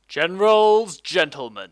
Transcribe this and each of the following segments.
Generals, gentlemen.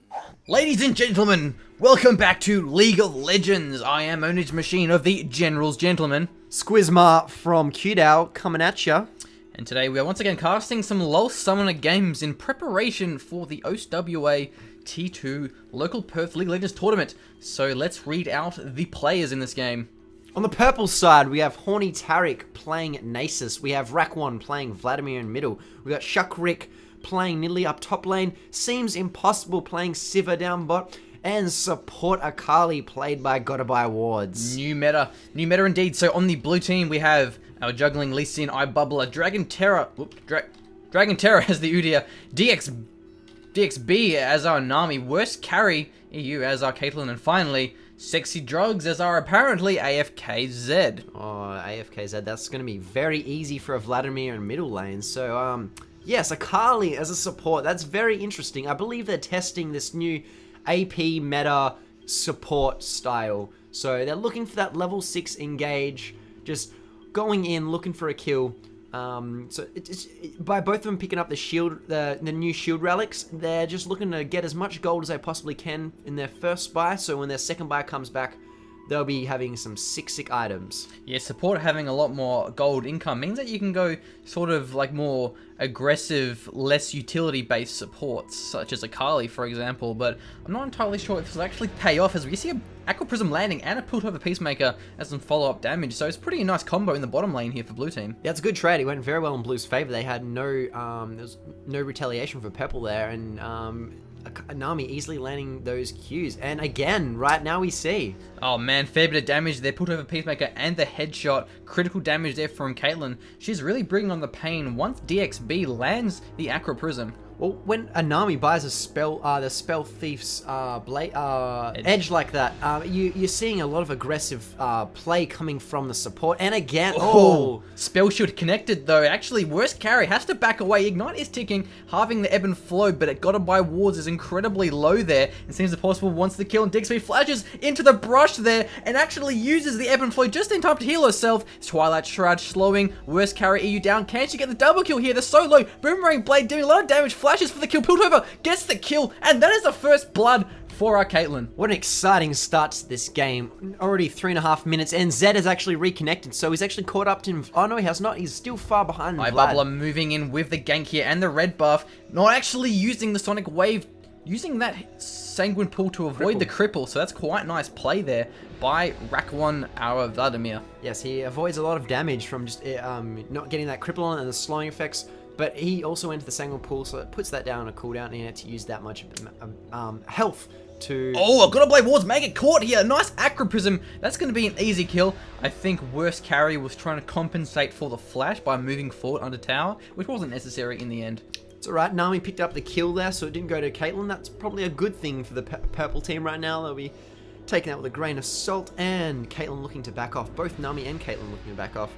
Ladies and gentlemen, welcome back to League of Legends. I am Ownage Machine of the Generals Gentlemen. Scwizmar from QDAO coming at ya. And today we are once again casting some LolSummoner games in preparation for the OSWA T2 Local Perth League of Legends Tournament. So let's read out the players in this game. On the purple side, we have Horny Tariq playing Nasus. We have Rakwon playing Vladimir in middle. We got Shukrik playing Nidalee up top lane. Seems Impossible playing Siva down bot. And support Akali played by Gottaby Wards. New meta indeed. So on the blue team we have our juggling Lee Sin, iBubbler, Dragon Terror as the Udyr, DXB as our Nami, Worst Carry EU as our Caitlyn, and finally Sexy Drugs as our apparently AFKZ. Oh, AFKZ, that's going to be very easy for a Vladimir in middle lane. So, yes, Akali as a support, that's very interesting. I believe they're testing this new AP meta support style. So they're looking for that level 6 engage, just going in, looking for a kill. So by both of them picking up the shield, the new shield relics, they're just looking to get as much gold as they possibly can in their first buy. So when their second buy comes back, they'll be having some sick items. Yeah, support having a lot more gold income means that you can go sort of like more aggressive, less utility-based supports, such as Akali, for example, but I'm not entirely sure if this will actually pay off, as we see a Aqua Prism landing and a Piltover Peacemaker as some follow-up damage, so it's pretty nice combo in the bottom lane here for blue team. Yeah, it's a good trade. It went very well in blue's favor. They had no, there was no retaliation for purple there, and Nami easily landing those Qs. And again, right now we see. Oh man, fair bit of damage there. Piltover Peacemaker and the headshot. Critical damage there from Caitlyn. She's really bringing on the pain once DXB lands the Aqua Prism. Well, when a Nami buys a spell, the Spell Thief's edge like that, you're seeing a lot of aggressive play coming from the support. And again, Spell Shield connected though. Actually, Worst Carry has to back away. Ignite is ticking, halving the ebb and flow, but it Gottaby Wards is incredibly low there. It seems Impossible wants the kill, and DXB flashes into the brush there and actually uses the ebb and flow just in time to heal herself. Twilight Shroud slowing Worst Carry EU down. Can she get the double kill here? They're so low. Boomerang Blade doing a lot of damage. Flashes for the kill. Piltover gets the kill, and that is the first blood for our Caitlyn. What an exciting start to this game. Already 3.5 minutes, and Zed has actually reconnected, so he's actually caught up to him. Oh no, he has not. He's still far behind Vlad. iBubbler moving in with the gank here and the red buff, not actually using the Sonic Wave, using that Sanguine Pool to avoid the cripple, so that's quite nice play there by Rakwon, our Vladimir. Yes, he avoids a lot of damage from just not getting that cripple on and the slowing effects. But he also entered the Sanguine Pool, so it puts that down on a cooldown and to use that much health to... Oh, I've got to play Wards, make it caught here. Nice Aqua Prism. That's going to be an easy kill. I think Worst Carry was trying to compensate for the flash by moving forward under tower, which wasn't necessary in the end. It's alright, Nami picked up the kill there, so it didn't go to Caitlyn. That's probably a good thing for the purple team right now. They'll be taking that with a grain of salt, and Caitlyn looking to back off. Both Nami and Caitlyn looking to back off.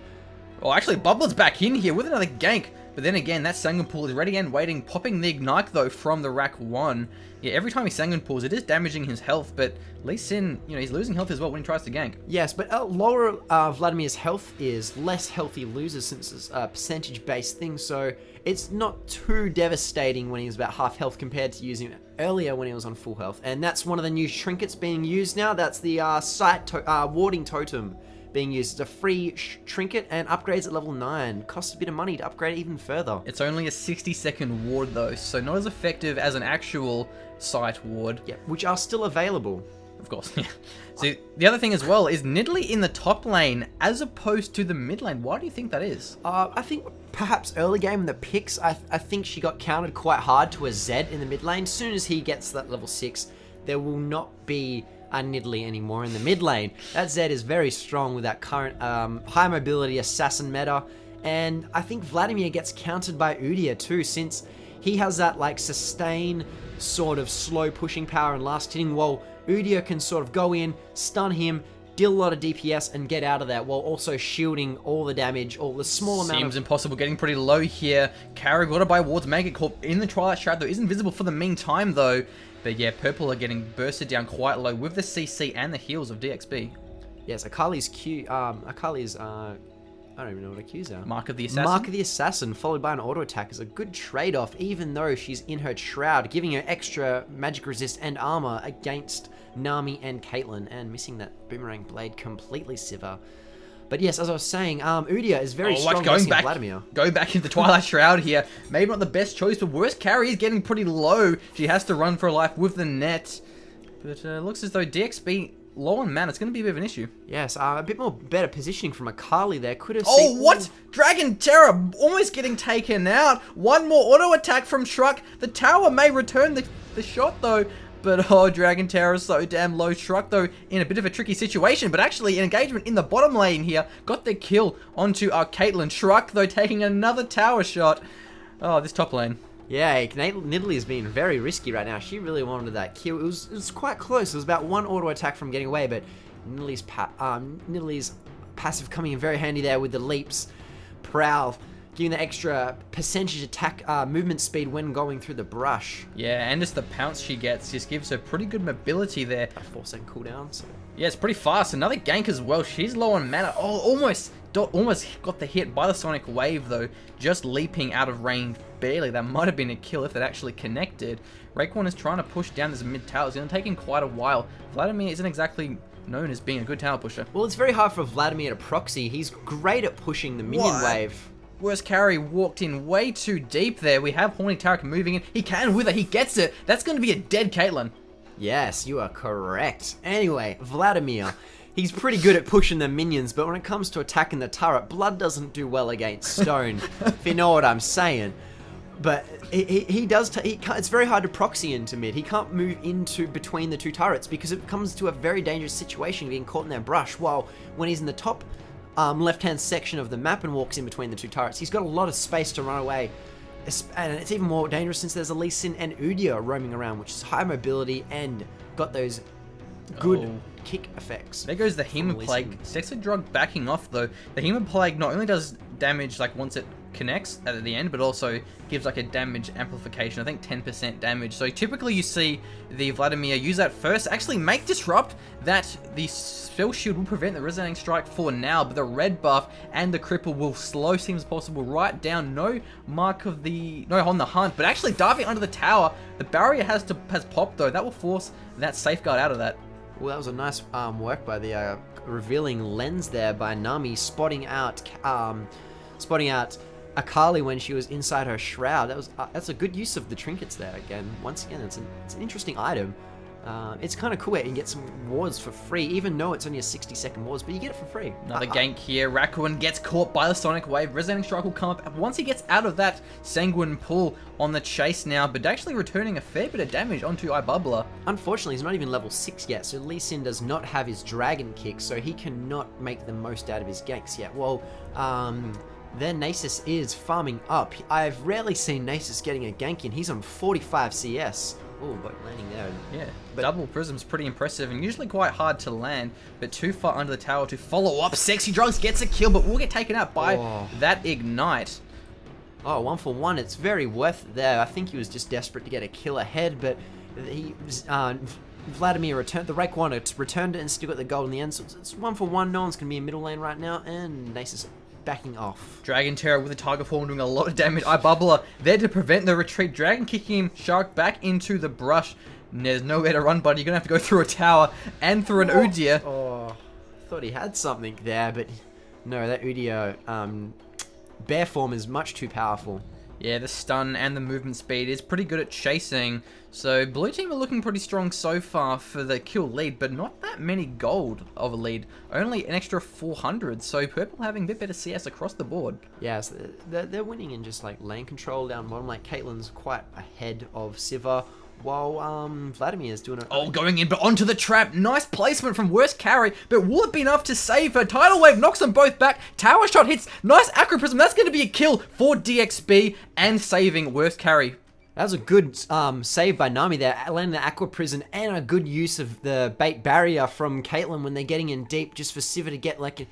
Oh, actually, Bubbler's back in here with another gank. But then again, that Sanguine Pool is ready and waiting, popping the Ignite though from the Rack 1. Yeah, every time he Sanguine Pools, it is damaging his health, but Lee Sin, he's losing health as well when he tries to gank. Yes, but lower Vladimir's health is, less health he loses since it's a percentage-based thing, so it's not too devastating when he's about half health compared to using it earlier when he was on full health. And that's one of the new trinkets being used now. That's the Warding Totem being used. It's a free trinket and upgrades at level 9. Costs a bit of money to upgrade it even further. It's only a 60-second ward though, so not as effective as an actual sight ward. Yeah, which are still available. Of course, yeah. So the other thing as well is Nidalee in the top lane as opposed to the mid lane. Why do you think that is? I think perhaps early game in the picks, I think she got countered quite hard to a Zed in the mid lane. As soon as he gets that level 6, there will not be a Nidalee anymore in the mid lane. That Zed is very strong with that current high mobility assassin meta, and I think Vladimir gets countered by Udyr too, since he has that like sustain sort of slow pushing power and last hitting, while Udyr can sort of go in, stun him, deal a lot of DPS and get out of that while also shielding all the damage, or the small amount Seems impossible, getting pretty low here. Carry got by Wards, Maggot Corp in the Twilight Shroud though, is invisible for the meantime though. But yeah, purple are getting bursted down quite low with the CC and the heals of DXB. Yes, Akali's I don't even know what Q's are. Mark of the Assassin. Mark of the Assassin, followed by an auto attack, is a good trade-off, even though she's in her shroud, giving her extra magic resist and armor against Nami and Caitlyn, and missing that boomerang blade completely, Siva. But yes, as I was saying, Udia is very strong against Vladimir. Going back into Twilight Shroud here. Maybe not the best choice, but worst carry is getting pretty low. She has to run for her life with the net. But it looks as though DXB low on mana. It's going to be a bit of an issue. Yes, a bit more better positioning from Akali there. Could have seen... Oh, what? Dragon Terror almost getting taken out. One more auto attack from Shruk. The tower may return the shot, though. But, oh, Dragon Terror is so damn low. Shruk, though, in a bit of a tricky situation. But actually, an engagement in the bottom lane here got the kill onto our Caitlyn. Shruk, though, taking another tower shot. Oh, this top lane. Yeah, Nidalee is being very risky right now. She really wanted that kill. It was quite close. It was about one auto attack from getting away, but Nidalee's passive coming in very handy there with the leaps. Prowl, giving the extra percentage attack movement speed when going through the brush. Yeah, and just the pounce she gets just gives her pretty good mobility there. A 4-second cooldown. So. Yeah, it's pretty fast. Another gank as well. She's low on mana. Oh, almost got the hit by the Sonic Wave, though. Just leaping out of range barely. That might have been a kill if it actually connected. Raekwon is trying to push down this mid tower. It's going to take him quite a while. Vladimir isn't exactly known as being a good tower pusher. Well, it's very hard for Vladimir to proxy. He's great at pushing the minion wave. Worst carry walked in way too deep there. We have Horny Tarek moving in. He can with it. He gets it. That's going to be a dead Caitlyn. Yes, you are correct. Anyway, Vladimir. He's pretty good at pushing the minions, but when it comes to attacking the turret, blood doesn't do well against stone, if you know what I'm saying. But he does. It's very hard to proxy into mid. He can't move into between the two turrets because it comes to a very dangerous situation being caught in their brush. While when he's in the top left-hand section of the map and walks in between the two turrets, he's got a lot of space to run away. And it's even more dangerous since there's a Lee Sin and Udia roaming around, which is high mobility and got those good kick effects. There goes the Hemoplague. Sexy Drug backing off, though. The Hemoplague not only does damage like once it connects at the end, but also gives like a damage amplification. I think 10% damage. So typically you see the Vladimir use that first, actually make disrupt that the spell shield will prevent the resonating strike for now, but the red buff and the cripple will slow seems possible right down. No mark of the on the hunt, but actually diving under the tower. The barrier has popped though. That will force that safeguard out of that. Well, that was a nice work by the revealing lens there by Nami, spotting out Akali when she was inside her shroud. That's a good use of the trinkets there. Once again, it's an interesting item. It's kind of cool where you can get some wards for free, even though it's only a 60-second wards, but you get it for free. Another gank here. Rakuin gets caught by the Sonic Wave. Resonating Strike will come up once he gets out of that Sanguine pull on the chase now, but actually returning a fair bit of damage onto Ibubbler. Unfortunately, he's not even level 6 yet, so Lee Sin does not have his Dragon Kick, so he cannot make the most out of his ganks yet. Well, then Nasus is farming up. I've rarely seen Nasus getting a gank in. He's on 45 CS. Oh, but landing there. Yeah, but double prism's pretty impressive and usually quite hard to land, but too far under the tower to follow up. Sexy Drugs gets a kill, but will get taken out by that Ignite. Oh, 1-for-1. It's very worth it there. I think he was just desperate to get a kill ahead, but Vladimir returned the Raekwon, returned it and still got the gold in the end. So it's 1-for-1. No one's going to be in middle lane right now, and Nasus backing off. Dragon Terror with the Tiger Form doing a lot of damage. Ibubbler there to prevent the retreat. Dragon kicking him, Shark back into the brush. And there's nowhere to run, buddy. You're going to have to go through a tower and through an Udia. Oh, thought he had something there, but no, that Udia bear form is much too powerful. Yeah, the stun and the movement speed is pretty good at chasing. So blue team are looking pretty strong so far for the kill lead, but not that many gold of a lead. Only an extra 400, so purple having a bit better CS across the board. Yes, they're winning in just like lane control down bottom. Like Caitlyn's quite ahead of Siva, while Vladimir is doing it. Oh, going in, but onto the trap. Nice placement from Worst Carry, but will it be enough to save her? Tidal Wave knocks them both back. Tower shot hits. Nice Acro Prism. That's going to be a kill for DXB and saving Worst Carry. That was a good save by Nami there, landing the Aqua Prison, and a good use of the bait barrier from Caitlyn when they're getting in deep, just for Siva to get like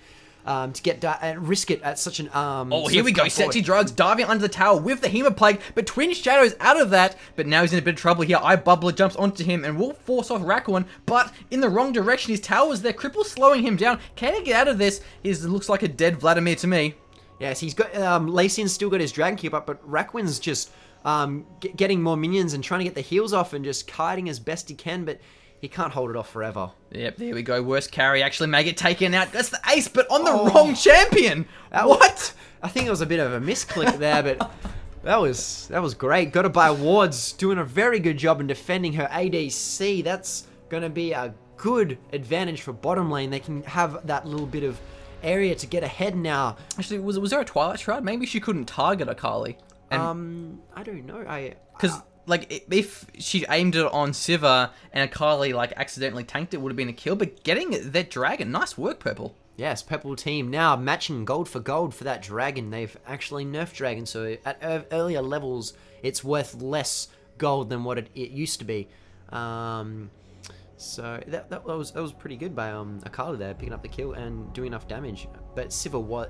to get risk it at such an Oh, here we go. swift jump Sexy forward. Drugs diving under the tower with the Hemoplague, but Twin Shadows out of that, but now he's in a bit of trouble here. iBubbler jumps onto him and will force off Rakwan, but in the wrong direction. His tower's there. Cripple slowing him down. Can he get out of this? It looks like a dead Vladimir to me. Yes, he's got Lacian's still got his Dragon Cube up, but Rakwin's just getting more minions and trying to get the heals off and just kiting as best he can, but he can't hold it off forever. Yep, there we go. Worst carry actually may get taken out. That's the ace, but on the wrong champion. What? I think it was a bit of a misclick there, but that was great. Got to buy wards, doing a very good job in defending her ADC. That's going to be a good advantage for bottom lane. They can have that little bit of area to get ahead now. Actually, was there a Twilight Shroud? Maybe she couldn't target Akali. I don't know. Because like if she aimed it on Siva and Akali like accidentally tanked it, would have been a kill. But getting that dragon, nice work, Purple. Yes, Purple team now matching gold for that dragon. They've actually nerfed dragon, so at earlier levels it's worth less gold than what it used to be. So that was pretty good by Akali there, picking up the kill and doing enough damage. But Siva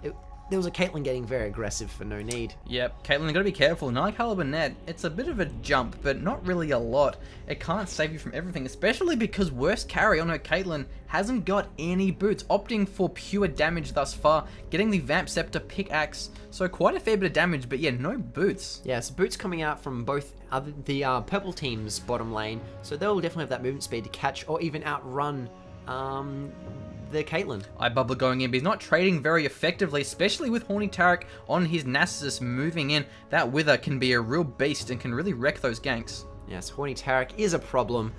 there was a Caitlyn getting very aggressive for no need. Yep, Caitlyn, you gotta be careful. Nightcrawler net, it's a bit of a jump, but not really a lot. It can't save you from everything, especially because worst carry on her Caitlyn hasn't got any boots, opting for pure damage thus far, getting the Vamp Scepter pickaxe, so quite a fair bit of damage, but yeah, no boots. Yeah, so boots coming out from both the purple team's bottom lane, so they'll definitely have that movement speed to catch or even outrun the Caitlyn. iBubbler going in, but he's not trading very effectively, especially with Horny Tarek on his Nasus moving in. That Wither can be a real beast and can really wreck those ganks. Yes, Horny Tarek is a problem.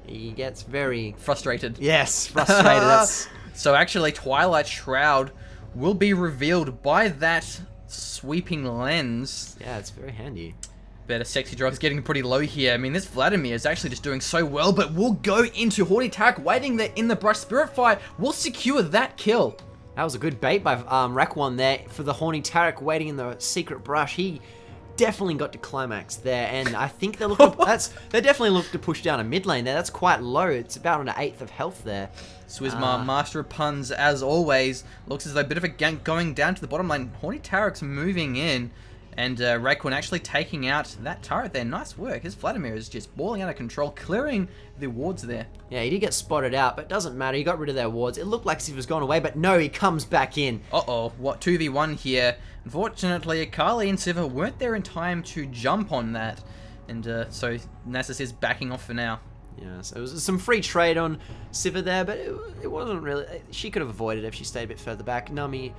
He gets very frustrated. Yes, frustrated. So actually, Twilight Shroud will be revealed by that sweeping lens. Yeah, it's very handy. Better Sexy Drugs getting pretty low here. I mean, this Vladimir is actually just doing so well, but we'll go into Horny Tarek waiting there in the brush. Spirit Fire will secure that kill. That was a good bait by Rakwan there for the Horny Tarek waiting in the secret brush. He definitely got to climax there, and I think they're looking. They definitely look to push down a mid lane there. That's quite low. It's about on an 1/8 of health there. Scwizmar, master of puns as always. Looks as though a bit of a gank going down to the bottom lane. Horny Tarek's moving in. And Rakwan actually taking out that turret there. Nice work. His Vladimir is just balling out of control, clearing the wards there. Yeah, he did get spotted out, but it doesn't matter. He got rid of their wards. It looked like as if he was gone away, but no, he comes back in. Uh-oh, what 2v1 here. Unfortunately, Akali and Siva weren't there in time to jump on that. And so Nasus is backing off for now. Yes, it was some free trade on Siva there, but it wasn't really. She could have avoided it if she stayed a bit further back. Nami,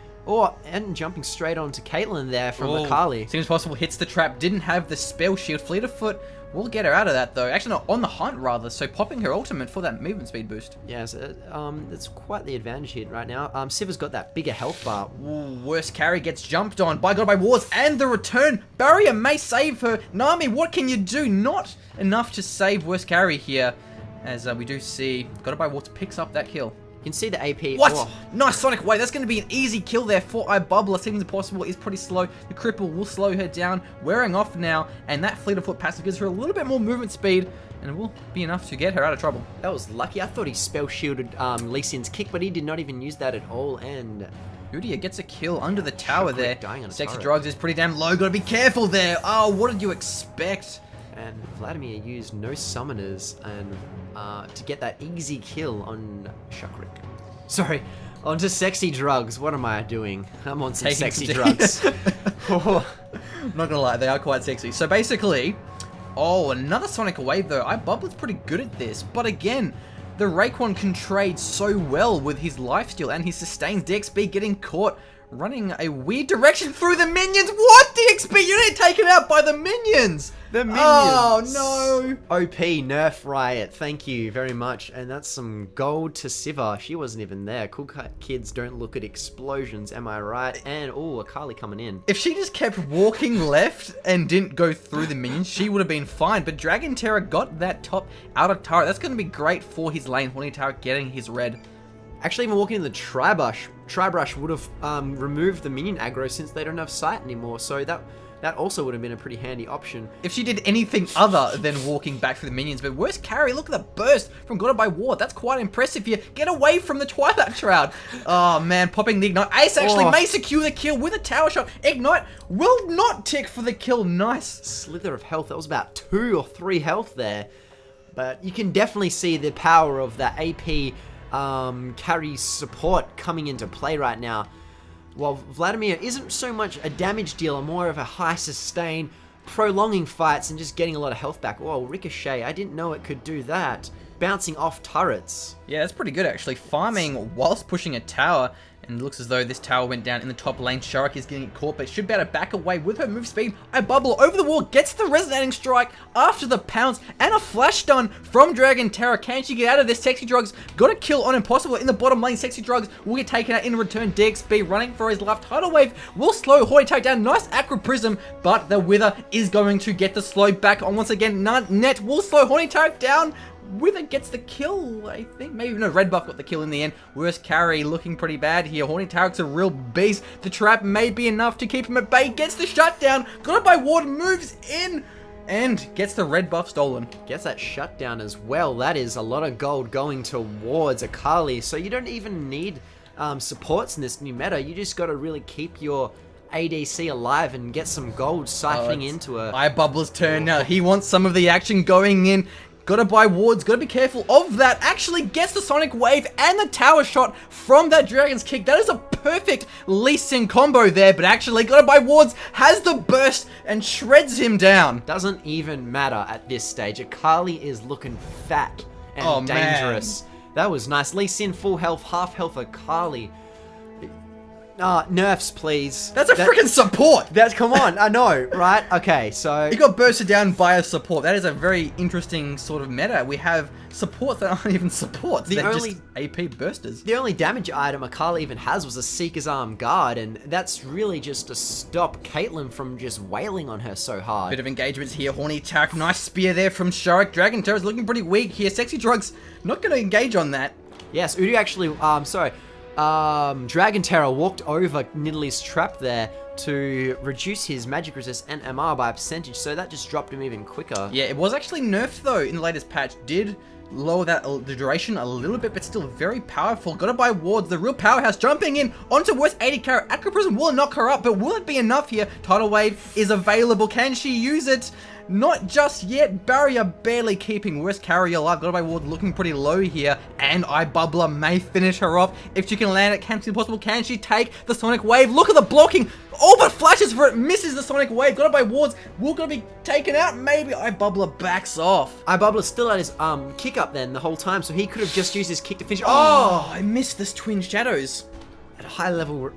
and jumping straight onto Caitlyn there from Akali. Seems possible, hits the trap, didn't have the spell shield. Fleet of Foot will get her out of that though. Actually, not on the hunt rather, so popping her ultimate for that movement speed boost. Yes, it's quite the advantage here right now. Siva's got that bigger health bar. Ooh, worst carry gets jumped on by wards, and the return barrier may save her. Nami, what can you do? Not enough to save worst carry here, as we do see wards picks up that kill. You can see the AP. What? Oh. Nice Sonic Wave. That's going to be an easy kill there for iBubbler. Seems impossible. Is pretty slow. The cripple will slow her down. Wearing off now. And that Fleet of Foot passive gives her a little bit more movement speed. And it will be enough to get her out of trouble. That was lucky. I thought he spell shielded Lee Sin's kick, but he did not even use that at all. And Udia gets a kill under the tower there. Dying on a Sexy turret. Drugs is pretty damn low. Gotta be careful there. Oh, what did you expect? And Vladimir used no summoners and to get that easy kill on Shukrik. Sorry, onto Sexy Drugs. What am I doing? I'm on some sexy drugs. I'm not gonna lie, they are quite sexy. So basically, another Sonic Wave though. iBubbler's pretty good at this, but again, the Raekwon can trade so well with his lifesteal and his sustained DXP getting caught running a weird direction through the minions. What DXP? You get taken out by the minions. The minions. Oh no. OP Nerf Riot. Thank you very much. And that's some gold to Siva. She wasn't even there. Cool kids don't look at explosions. Am I right? And Akali coming in. If she just kept walking left and didn't go through the minions, she would have been fine. But Dragon Terror got that top outer turret. That's going to be great for his lane. Horny Tarek getting his red. Actually, even walking in the Tri-Brush would have removed the minion aggro since they don't have sight anymore. So that also would have been a pretty handy option. If she did anything other than walking back through the minions. But worst carry, look at the burst from Got It by Ward. That's quite impressive here. Get away from the Twilight Shroud. Oh man, popping the Ignite. Ace actually may secure the kill with a tower shot. Ignite will not tick for the kill. Nice. Slither of health. That was about 2 or 3 health there. But you can definitely see the power of that AP carry support coming into play right now. While Vladimir isn't so much a damage dealer, more of a high sustain, prolonging fights and just getting a lot of health back. Whoa, Ricochet, I didn't know it could do that. Bouncing off turrets. Yeah, that's pretty good actually. Farming whilst pushing a tower. And it looks as though this tower went down in the top lane. Shark is getting caught, but should be able to back away with her move speed. I bubble over the wall, gets the resonating strike after the pounce, and a flash stun from Dragon Terror. Can she get out of this? Sexy Drugs got a kill on Impossible in the bottom lane. Sexy Drugs will get taken out in return. DXB running for his life. Tidal Wave will slow Haughty Tarek down. Nice Acro Prism, but the Wither is going to get the slow back on once again. Net will slow Haughty Tarek down. Wither gets the kill, I think. Maybe, no, Red Buff got the kill in the end. Worst carry looking pretty bad here. Horny Tarek's a real beast. The trap may be enough to keep him at bay. Gets the shutdown. Got it by Ward. Moves in. And gets the red buff stolen. Gets that shutdown as well. That is a lot of gold going towards Akali. So you don't even need supports in this new meta. You just got to really keep your ADC alive and get some gold siphoning into her. iBubbler's turn now. He wants some of the action going in. Gotta buy wards, gotta be careful of that. Actually gets the Sonic Wave and the tower shot from that Dragon's Kick. That is a perfect Lee Sin combo there, but actually gotta buy wards, has the burst and shreds him down. Doesn't even matter at this stage. Akali is looking fat and dangerous. Man. That was nice. Lee Sin full health, half health Akali. Nerfs, please. That's a freaking support. That's, come on, I know, right? Okay, so... He got bursted down by a support. That is a very interesting sort of meta. We have supports that aren't even supports. They're just AP bursters. The only damage item Akali even has was a Seeker's Arm Guard, and that's really just to stop Caitlyn from just wailing on her so hard. Bit of engagements here. Horny Tarek, nice spear there from Sharik. Dragon Terror's looking pretty weak here. Sexy Drugs not going to engage on that. Yes, Udu actually, Dragon Terror walked over Nidalee's trap there to reduce his magic resist and MR by a percentage, so that just dropped him even quicker. Yeah, it was actually nerfed though in the latest patch. Did lower the duration a little bit, but still very powerful. Gotta buy wards, the real powerhouse jumping in onto worst 80 carat. Acro Prism will knock her up, but will it be enough here? Tidal Wave is available. Can she use it? Not just yet. Barrier barely keeping worst carry alive. Gotta buy ward looking pretty low here, and iBubbler may finish her off if she can land it. Can she possible? Can she take the Sonic Wave? Look at the blocking. All but flashes for it, misses the Sonic Wave. Gotta buy wards, will gonna be taken out. Maybe iBubbler backs off. iBubbler still had his kick up then the whole time, so he could have just used his kick to finish. Oh, I missed this Twin Shadows. At a high level,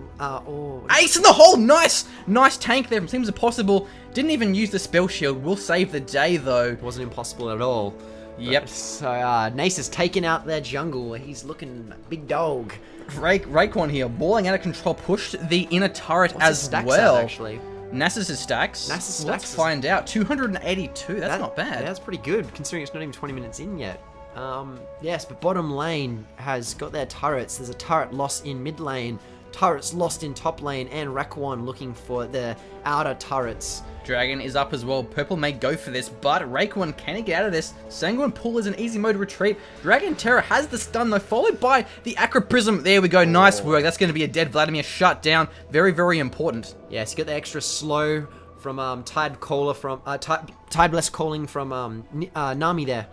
Ace in the hole! Nice tank there from Seems Impossible. Didn't even use the spell shield. Will save the day though. It wasn't impossible at all. Yep. But, so Nace is taking out their jungle. He's looking big dog. Raekwon here, balling out of control, pushed the inner turret What's as his stacks well. At, actually? Nasus' stacks. Let's find out. 282. That's not bad. Yeah, that's pretty good considering it's not even 20 minutes in yet. Yes, but bottom lane has got their turrets. There's a turret lost in mid lane, turrets lost in top lane, and Raekwon looking for the outer turrets. Dragon is up as well. Purple may go for this, but Raekwon can he get out of this? Sanguine Pull is an easy mode retreat. Dragon Terror has the stun though, followed by the Acro Prism. There we go. Nice work. That's going to be a dead Vladimir shut down. Very, very important. Yes, you got the extra slow from Tide Caller from Tide Bless calling from Nami there.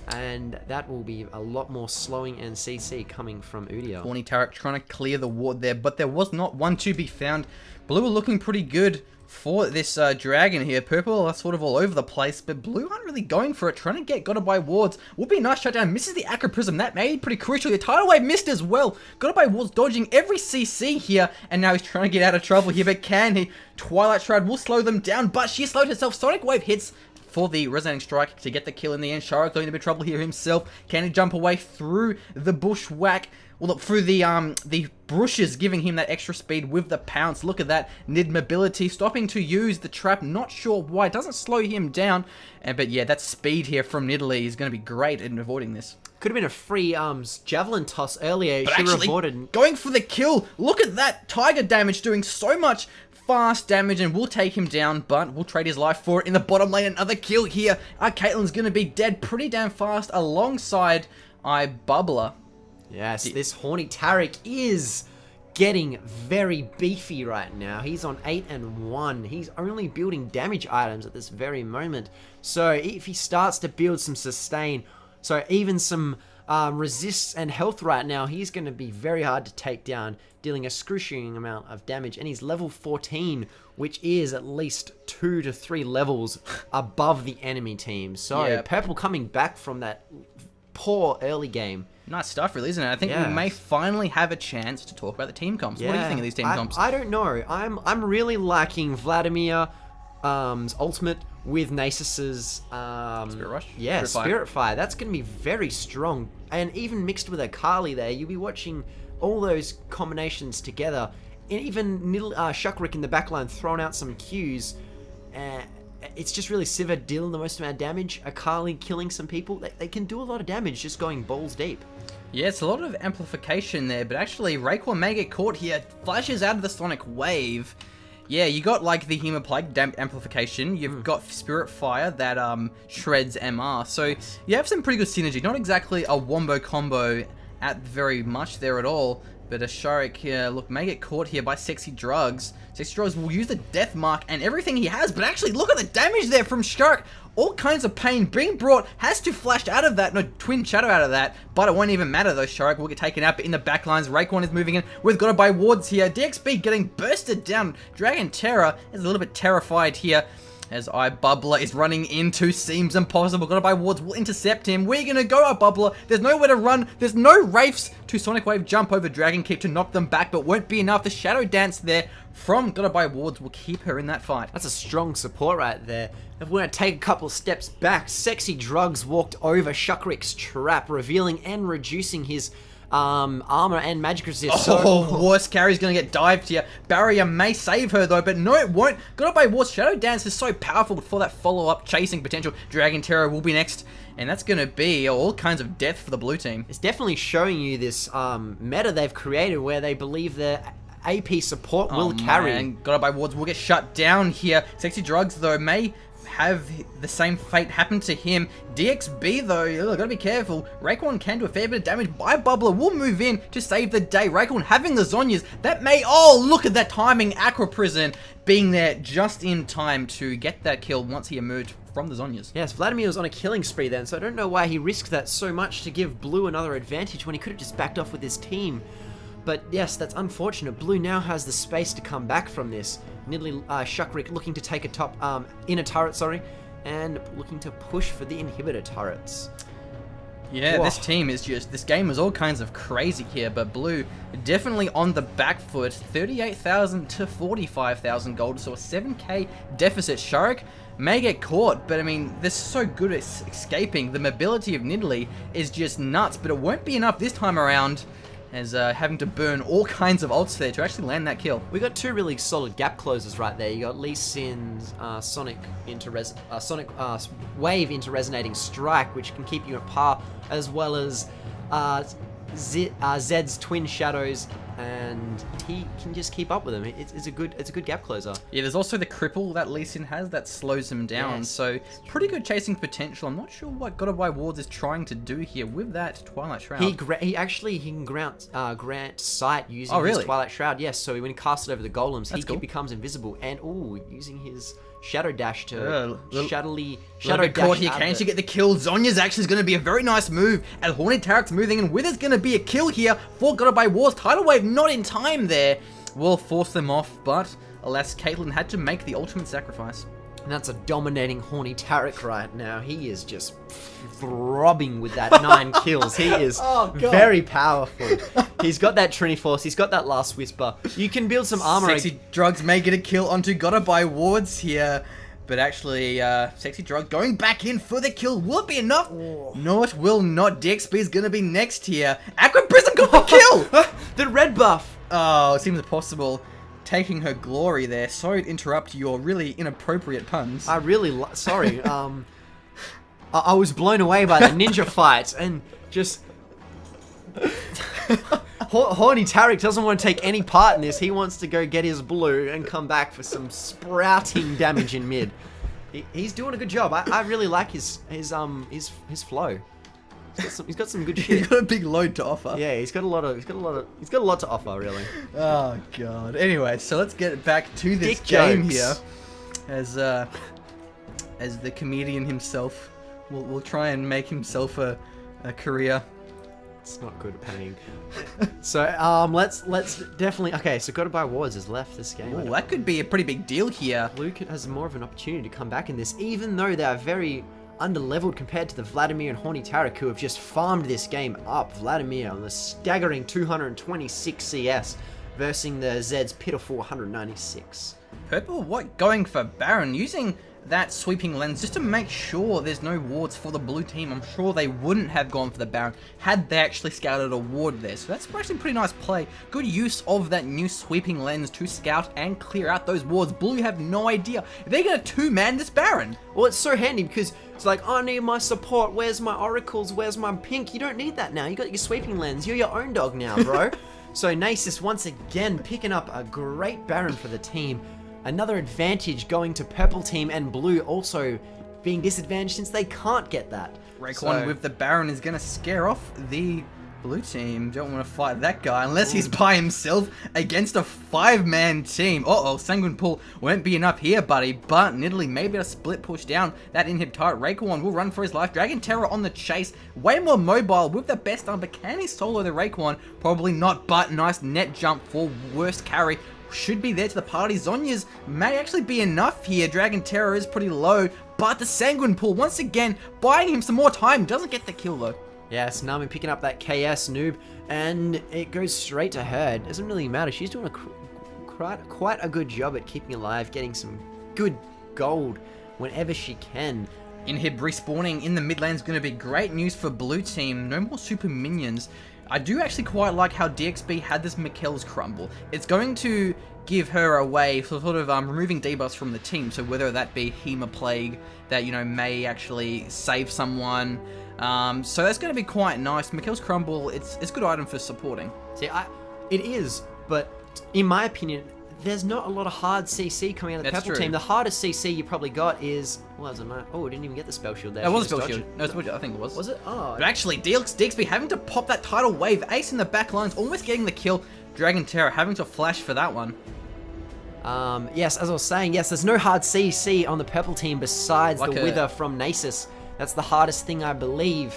And that will be a lot more slowing and CC coming from Udyr. Horny Tarek trying to clear the ward there, but there was not one to be found. Blue are looking pretty good for this dragon here. Purple are sort of all over the place, but blue aren't really going for it. Trying to get Gotta Buy wards. Would be a nice shutdown. Misses the Acro Prism. That made pretty crucial. The Tidal Wave missed as well. Gotta Buy wards dodging every CC here, and now he's trying to get out of trouble here, but can he? Twilight Shroud will slow them down, but she slowed herself. Sonic Wave hits for the resonating strike to get the kill in the end. Sharik going to be trouble here himself. Can he jump away through the bushwhack? Well, look, through the bushes, giving him that extra speed with the pounce. Look at that. Nid mobility, stopping to use the trap. Not sure why. It doesn't slow him down. But yeah, that speed here from Nidalee is going to be great in avoiding this. Could have been a free javelin toss earlier. But She actually, rewarded. going for the kill. Look at that tiger damage doing so much fast damage, and we'll take him down, but we'll trade his life for it in the bottom lane. Another kill here. Our Caitlyn's going to be dead pretty damn fast alongside Bubbler. Yes, this horny Taric is getting very beefy right now. He's on 8 and 1. He's only building damage items at this very moment. So if he starts to build some sustain, so even some resists and health right now, he's going to be very hard to take down, dealing a excruciating amount of damage. And he's level 14, which is at least 2 to 3 levels above the enemy team. So Yeah. Purple coming back from that poor early game. Nice stuff, really, isn't it? I think Yeah. we may finally have a chance to talk about the team comps. What do you think of these team comps? I don't know. I'm really liking Vladimir ultimate with Nasus's Spirit Rush? Yeah, Spirit Fire. Spirit Fire. That's going to be very strong. And even mixed with a Kali there, you'll be watching all those combinations together. And even Shukrik in the backline throwing out some Qs. It's just really Sivir dealing the most amount of damage. Akali killing some people. They can do a lot of damage just going balls deep. Yeah, it's a lot of amplification there, but actually Raekwon may get caught here. Flashes out of the Sonic Wave. Yeah, you got like the Hemoplague amplification. You've got Spirit Fire that shreds MR. So you have some pretty good synergy. Not exactly a wombo combo at very much there at all. But a Sharik here, look, may get caught here by Sexy Drugs. Sexy Drugs will use the Death Mark and everything he has, but actually look at the damage there from Sharik. All kinds of pain being brought, has to flash out of that, no, Twin Shadow out of that, but it won't even matter though. Sharik will get taken out, but in the backlines, Raekwon is moving in. We've got to buy wards here. DXB getting bursted down. Dragon Terror is a little bit terrified here. As Bubbler is running into seems impossible. Gotta buy wards, we'll intercept him. We're gonna go Bubbler. There's nowhere to run. There's no Wraiths to Sonic Wave jump over Dragon Kick to knock them back, but won't be enough. The Shadow Dance there from Gotta buy wards will keep her in that fight. That's a strong support right there. If we're going to take a couple of steps back, Sexy Drugs walked over Shukrik's trap, revealing and reducing his armor and magic resist. Oh, Worst Carry's gonna get dived here. Barrier may save her though, but no, it won't. Gotta buy War's Shadow Dance is so powerful for that follow-up chasing potential. Dragon Terror will be next, and that's gonna be all kinds of death for the blue team. It's definitely showing you this meta they've created where they believe their AP support will carry. And Gotta buy wards will get shut down here. Sexy Drugs though may have the same fate happen to him. DXB though, gotta be careful. Raekwon can do a fair bit of damage. Bubbler will move in to save the day. Raekwon having the Zhonyas, that may, oh look at that timing. Aqua Prison being there just in time to get that kill once he emerged from the Zhonyas. Yes, Vladimir was on a killing spree then, so I don't know why he risked that so much to give Blue another advantage when he could have just backed off with his team. But yes, that's unfortunate. Blue now has the space to come back from this. Nidalee Shukrik looking to take a top inner turret, and looking to push for the inhibitor turrets. Yeah, Whoa. this team is just, this game is all kinds of crazy here, but Blue definitely on the back foot. 38,000 to 45,000 gold, so a 7k deficit. Sharik may get caught, but I mean, they're so good at escaping. The mobility of Nidalee is just nuts, but it won't be enough this time around, as having to burn all kinds of ults there to actually land that kill. We got two really solid gap closers right there. You got Lee Sin's Sonic Wave into Resonating Strike, which can keep you at par, as well as Zed's Twin Shadows, and he can just keep up with him. It's a good gap closer. Yeah, there's also the cripple that Lee Sin has that slows him down, Yes. so pretty good chasing potential. I'm not sure what Gotta buy wards is trying to do here with that Twilight Shroud. He can grant sight using his Twilight Shroud. Yes, so when he casts it over the golems, That's cool. becomes invisible, and using his Shadow Dash to Shadow Shadow Dash caught here. out Can of she it. get the kill? Zonya's actually is going to be a very nice move. And Horny Tarek's moving in. Wither's going to be a kill here for Gotta buy Wars. Tidal Wave not in time there. Will force them off, but alas, Caitlyn had to make the ultimate sacrifice. And that's a dominating Horny Tarek right now. He is just throbbing with that 9 kills. He is very powerful. He's got that Trinity Force. He's got that Last Whisper. You can build some armor. Sexy Drugs may get a kill onto Gotta buy Wards here. But actually, Sexy Drug going back in for the kill. Will it be enough? No, it will not. DXB is going to be next here. Aqua Prism got the kill! The red buff. Oh, it seems impossible. Taking her glory there. Sorry to interrupt your really inappropriate puns. Sorry. I was blown away by the ninja fight, and Just... Horny Tarek doesn't want to take any part in this. He wants to go get his blue and come back for some sprouting damage in mid. He's doing a good job. I really like his flow. He's got some good shit. He's got a big load to offer. Yeah, he's got a lot to offer, really. Oh god. Anyway, so let's get back to this Dick game jokes. here. As the comedian himself will try and make himself a career. It's not good at paying. So let's definitely, okay, so Gotta Buy Wards has left this game. Oh, that could be a pretty big deal here. Blue has more of an opportunity to come back in this, even though they are very underleveled compared to the Vladimir and Horny Tarek, who have just farmed this game up. Vladimir on the staggering 226 CS versus the Zed's pitiful 196. Purple, what, going for Baron, using that sweeping lens just to make sure there's no wards for the blue team. I'm sure they wouldn't have gone for the Baron had they actually scouted a ward there. So that's actually a pretty nice play. Good use of that new sweeping lens to scout and clear out those wards. Blue have no idea. They're going to two-man this Baron. Well, it's so handy because it's like, I need my support. Where's my oracles? Where's my pink? You don't need that now. You got your sweeping lens. You're your own dog now, bro. So Nasus once again picking up a great Baron for the team. Another advantage going to purple team, and blue also being disadvantaged since they can't get that. Raekwon with the Baron is going to scare off the blue team. Don't want to fight that guy unless he's by himself against a 5-man team. Uh-oh, Sanguine Pull won't be enough here, buddy. But Nidalee maybe a split push down that inhib turret. Raekwon will run for his life. Dragon Terror on the chase. Way more mobile with the best arm, but can he solo the Raekwon? Probably not, but nice net jump for worst carry. Should be there to the party. Zhonya's may actually be enough here. Dragon Terror is pretty low, but the Sanguine Pull once again buying him some more time. Doesn't get the kill though. Yes, Nami picking up that KS noob, and it goes straight to her. It doesn't really matter. She's doing quite a good job at keeping alive, getting some good gold whenever she can. Inhib respawning in the mid lane is going to be great news for blue team. No more super minions. I do actually quite like how DXB had this Mikkel's Crumble. It's going to give her a way for sort of removing debuffs from the team. So whether that be Hema Plague that, you know, may actually save someone. So that's going to be quite nice. Mikkel's Crumble, it's a good item for supporting. See, it is, but in my opinion, there's not a lot of hard CC coming out of the purple team. The hardest CC you probably got is... Well, that was a nice... Oh, I didn't even get the spell shield there. It was a spell shield. No, spell shield, I think it was. Was it? Oh. But actually, DXB having to pop that tidal wave. Ace in the back lines, almost getting the kill. Dragon Terror having to flash for that one. Yes, as I was saying, yes, there's no hard CC on the purple team besides like the Wither from Nasus. That's the hardest thing, I believe.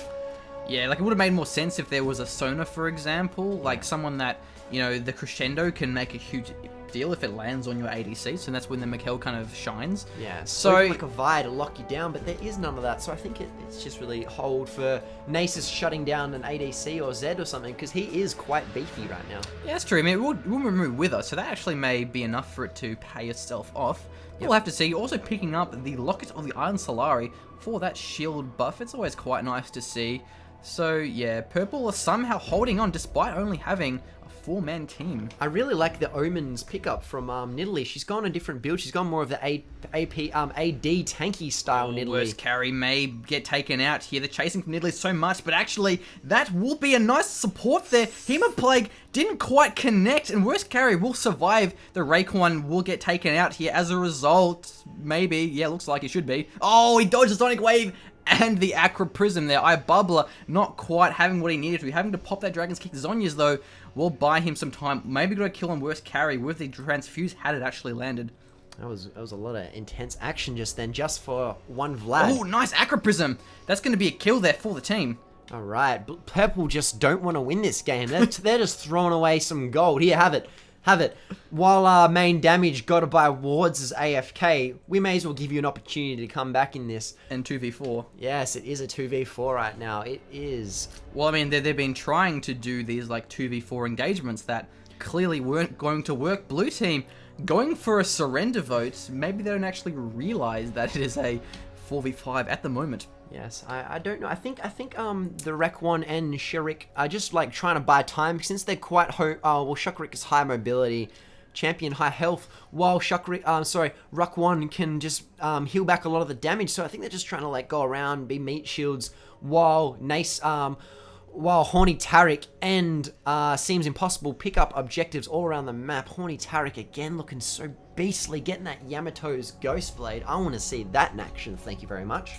Yeah, like it would have made more sense if there was a Sona, for example. Like someone that, you know, the crescendo can make a huge deal if it lands on your ADC, so that's when the Mikkel kind of shines. Yeah, so like a Vi to lock you down, but there is none of that, so I think it's just really hold for Nasus shutting down an ADC or Zed or something, because he is quite beefy right now. Yeah, that's true. I mean, it will remove Wither, so that actually may be enough for it to pay itself off. We'll have to see. Also picking up the Locket of the Iron Solari for that shield buff. It's always quite nice to see. So yeah, purple are somehow holding on despite only having a 4-man team. I really like the Omen's pickup from Nidalee. She's gone a different build. She's gone more of the AD tanky style Nidalee. Worst carry may get taken out here. The chasing from Nidalee so much, but actually that will be a nice support there. Hema Plague didn't quite connect, and worst carry will survive. The Raekwon will get taken out here as a result. Maybe, yeah, looks like it should be. Oh, he dodged the Sonic Wave. And the Acro Prism there. Bubbler not quite having what he needed to. Having to pop that Dragon's Kick. Zonya's, though, will buy him some time. Maybe got a kill on worst carry with the Transfuse had it actually landed. That was a lot of intense action just then, just for one Vlad. Oh, nice Acro Prism. That's going to be a kill there for the team. All right. Purple just don't want to win this game. They're just throwing away some gold. Here, have it. Have it. While our main damage Gotta Buy Wards is AFK, we may as well give you an opportunity to come back in this. And 2v4. Yes, it is a 2v4 right now. It is. Well, I mean, they've been trying to do these like 2v4 engagements that clearly weren't going to work. Blue team going for a surrender vote. Maybe they don't actually realize that it is a 4v5 at the moment. Yes, I don't know. I think the Raekwon and Sharik are just like trying to buy time since they're quite well, Sharik is high mobility, champion high health, while Raekwon can just heal back a lot of the damage. So I think they're just trying to like go around, be meat shields, while while Horny Tarek and Seems Impossible pick up objectives all around the map. Horny Tarek again looking so beastly, getting that Yamato's Ghost Blade. I want to see that in action, thank you very much.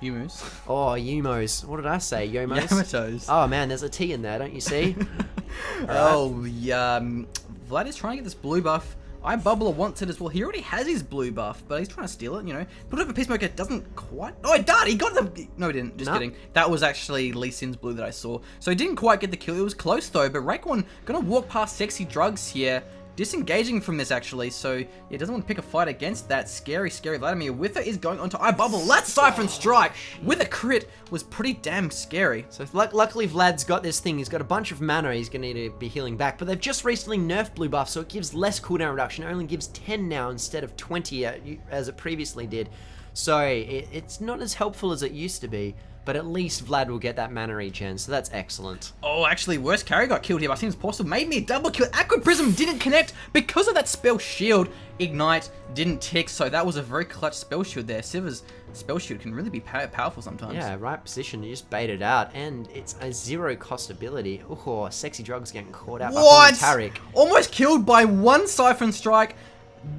Yumus. Oh, Yumos. What did I say? Yomos? Yamatos. Oh man, there's a T in there, don't you see? Oh, yeah. Vlad is trying to get this blue buff. iBubbler wants it as well. He already has his blue buff, but he's trying to steal it, you know. Put it over Peacemaker doesn't quite... Oh, it did! He got the... No, he didn't. Just kidding. That was actually Lee Sin's blue that I saw. So he didn't quite get the kill. It was close, though. But Raekwon gonna walk past Sexy Drugs here. Disengaging from this, actually. So, yeah, doesn't want to pick a fight against that. Scary Vladimir. Wither is going onto iBubble. That Siphon Strike with a crit was pretty damn scary. So luckily Vlad's got this thing. He's got a bunch of mana he's going to need to be healing back. But they've just recently nerfed blue buff, so it gives less cooldown reduction. It only gives 10 now instead of 20 as it previously did. So it's not as helpful as it used to be. But at least Vlad will get that mana regen, so that's excellent. Oh, actually, worst carry got killed here by Seems Possible. Made me a double kill. Aqua Prism didn't connect because of that spell shield. Ignite didn't tick, so that was a very clutch spell shield there. Siva's spell shield can really be powerful sometimes. Yeah, right position, you just bait it out, and it's a zero cost ability. Oh, Sexy Drugs getting caught out by Horny Tarek. Almost killed by one Siphon Strike.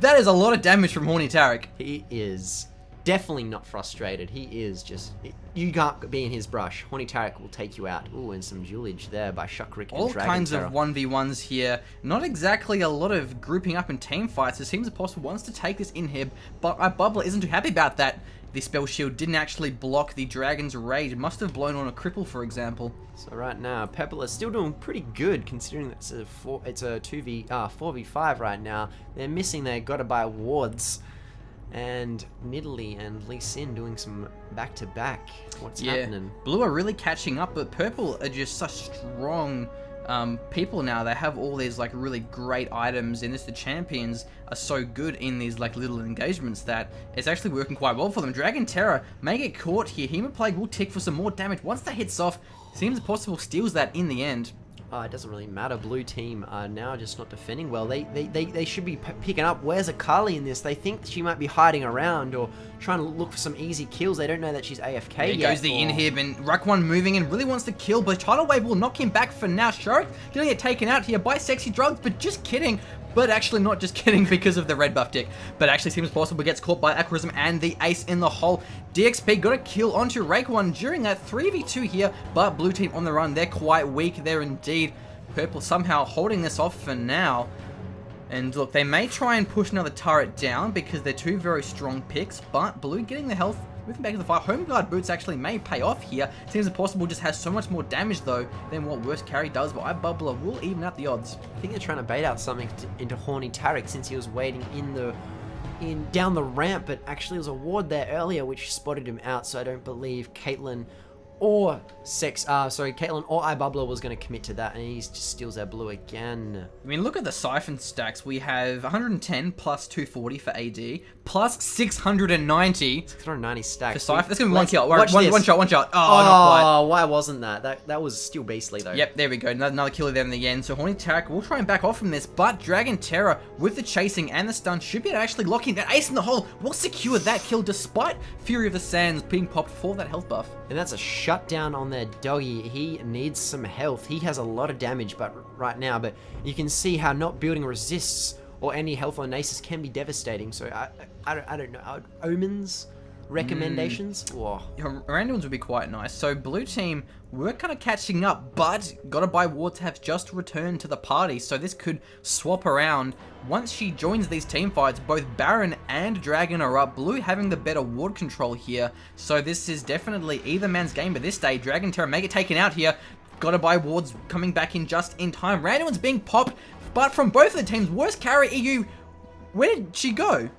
That is a lot of damage from Horny Tarek. He is definitely not frustrated. He is just... You can't be in his brush. Horny Tarek will take you out. Ooh, and some Julage there by Shukrik and All Dragon kinds Terror. of 1v1s here. Not exactly a lot of grouping up in team fights. It seems Impossible wants to take this inhib, but iBubbler isn't too happy about that. The spell shield didn't actually block the Dragon's Rage. It must have blown on a cripple, for example. So right now, Pepper is still doing pretty good, considering that it's a 4v5 right now. They're missing their Gotta Buy wards. And Nidalee and Lee Sin doing some back-to-back. What's happening? Blue are really catching up, but Purple are just such strong people now. They have all these like really great items, and the champions are so good in these like little engagements that it's actually working quite well for them. Dragon Terror may get caught here. Hemoplague will tick for some more damage. Once that hits off, Seems Impossible steals that in the end. It doesn't really matter. Blue team are now just not defending well. They should be picking up. Where's Akali in this? They think she might be hiding around or trying to look for some easy kills. They don't know that she's AFK there yet. Goes the inhib, and Raekwon moving in, really wants to kill, but Tidal Wave will knock him back for now. Shark gonna get taken out here by Sexy Drugs, but just kidding. But actually not just kidding because of the red buff tick. But actually Seems Possible gets caught by Aquarism and the ace in the hole. DXP got a kill onto Raekwon during that 3v2 here, but blue team on the run. They're quite weak there indeed. Purple somehow holding this off for now. And look, they may try and push another turret down because they're two very strong picks, but blue getting the health, moving back to the fight. Home guard boots actually may pay off here. Seems Impossible just has so much more damage though than what worst carry does, but iBubbler will even out the odds. I think they're trying to bait out something into Horny Tarek since he was waiting down the ramp, but actually there was a ward there earlier which spotted him out, so I don't believe Caitlyn or iBubbler was going to commit to that, and he just steals our blue again. I mean, look at the Siphon stacks. We have 110 plus 240 for AD, plus 690 stacks. For Siphon. That's going to be one kill. One shot. Oh, not quite. Why wasn't that? That was still beastly, though. Yep, there we go. Another kill there in the end. So Horny Tarek will try and back off from this, but Dragon Terror, with the chasing and the stun, should be able to actually lock in. That ace in the hole will secure that kill, despite Fury of the Sands being popped for that health buff. And that's a shutdown on their doggy. He needs some health. He has a lot of damage right now, but you can see how not building resists or any health on Nasus can be devastating. So I don't know. Omens recommendations? Random ones would be quite nice. So blue team were kind of catching up, but Gotta Buy wards have just returned to the party, so this could swap around. Once she joins these team fights, both Baron and Dragon are up. Blue having the better ward control here, so this is definitely either man's game. But this day, Dragon Terror may get taken out here. Gotta Buy wards coming back in just in time. Random ones being popped, but from both of the teams, worst carry EU. Where did she go?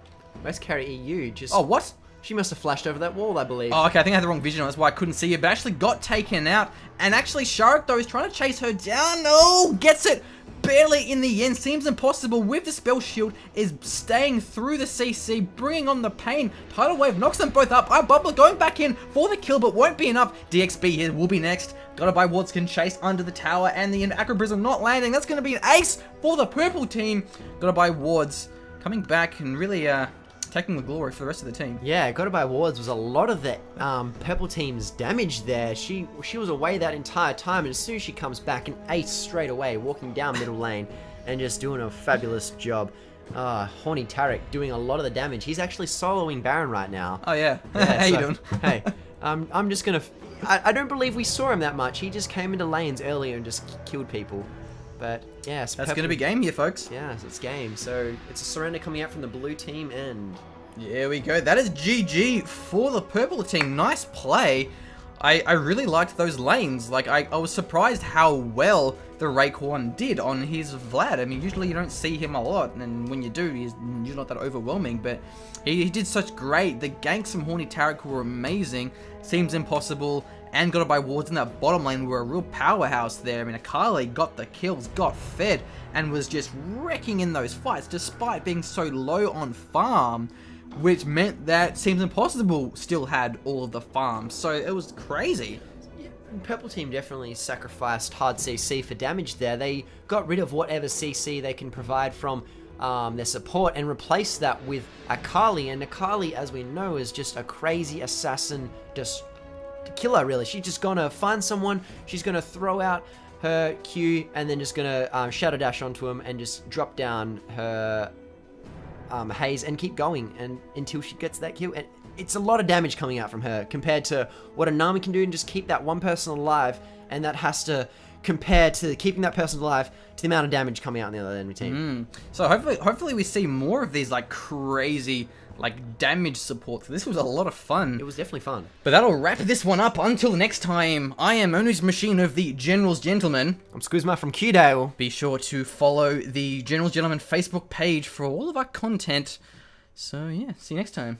Worst carry EU just... Oh, what? She must have flashed over that wall, I believe. Oh, okay, I think I had the wrong vision on. That's why I couldn't see her, but actually got taken out. And actually, Shark, though, is trying to chase her down. No, gets it barely in the end. Seems Impossible with the spell shield is staying through the CC, bringing on the pain. Tidal Wave knocks them both up. iBubbler going back in for the kill, but won't be enough. DXB here will be next. Gotta Buy wards can chase under the tower, and the Acrobrism not landing. That's going to be an ace for the purple team. Gotta Buy wards coming back and really taking the glory for the rest of the team. Yeah, got it by wards was a lot of the purple team's damage there. She was away that entire time, and as soon as she comes back, an ace straight away, walking down middle lane and just doing a fabulous job. Horny Tarek doing a lot of the damage. He's actually soloing Baron right now. Oh yeah, Yeah, how you doing? Hey, I'm just gonna. I don't believe we saw him that much. He just came into lanes earlier and just killed people. But yeah, That's gonna be game here, folks. Yeah, so it's game. So it's a surrender coming out from the blue team, and Here we go. That is GG for the purple team. Nice play. I really liked those lanes. Like, I was surprised how well the Raekwon did on his Vlad. I mean, usually you don't see him a lot, and when you do, he's not that overwhelming, but he did such great. The ganks from Horny Tarek were amazing. Seems Impossible and got it by wards in that bottom lane were a real powerhouse there. I mean, Akali got the kills, got fed, and was just wrecking in those fights despite being so low on farm, which meant that Seems Impossible still had all of the farms. So it was crazy. Purple team definitely sacrificed hard CC for damage there. They got rid of whatever CC they can provide from their support and replaced that with Akali. And Akali, as we know, is just a crazy assassin, just killer, really. She's just gonna find someone, she's gonna throw out her Q, and then just gonna shadow dash onto him and just drop down her haze and keep going and until she gets that kill. And it's a lot of damage coming out from her compared to what a Nami can do and just keep that one person alive, and that has to compare to keeping that person alive to the amount of damage coming out in the other enemy team. So hopefully we see more of these like crazy like damage support. This was a lot of fun. It was definitely fun. But that'll wrap this one up. Until next time, I am Onu's Machine of the General's Gentleman. I'm Scwizmar from Qdale. Be sure to follow the General's Gentleman Facebook page for all of our content. So yeah, see you next time.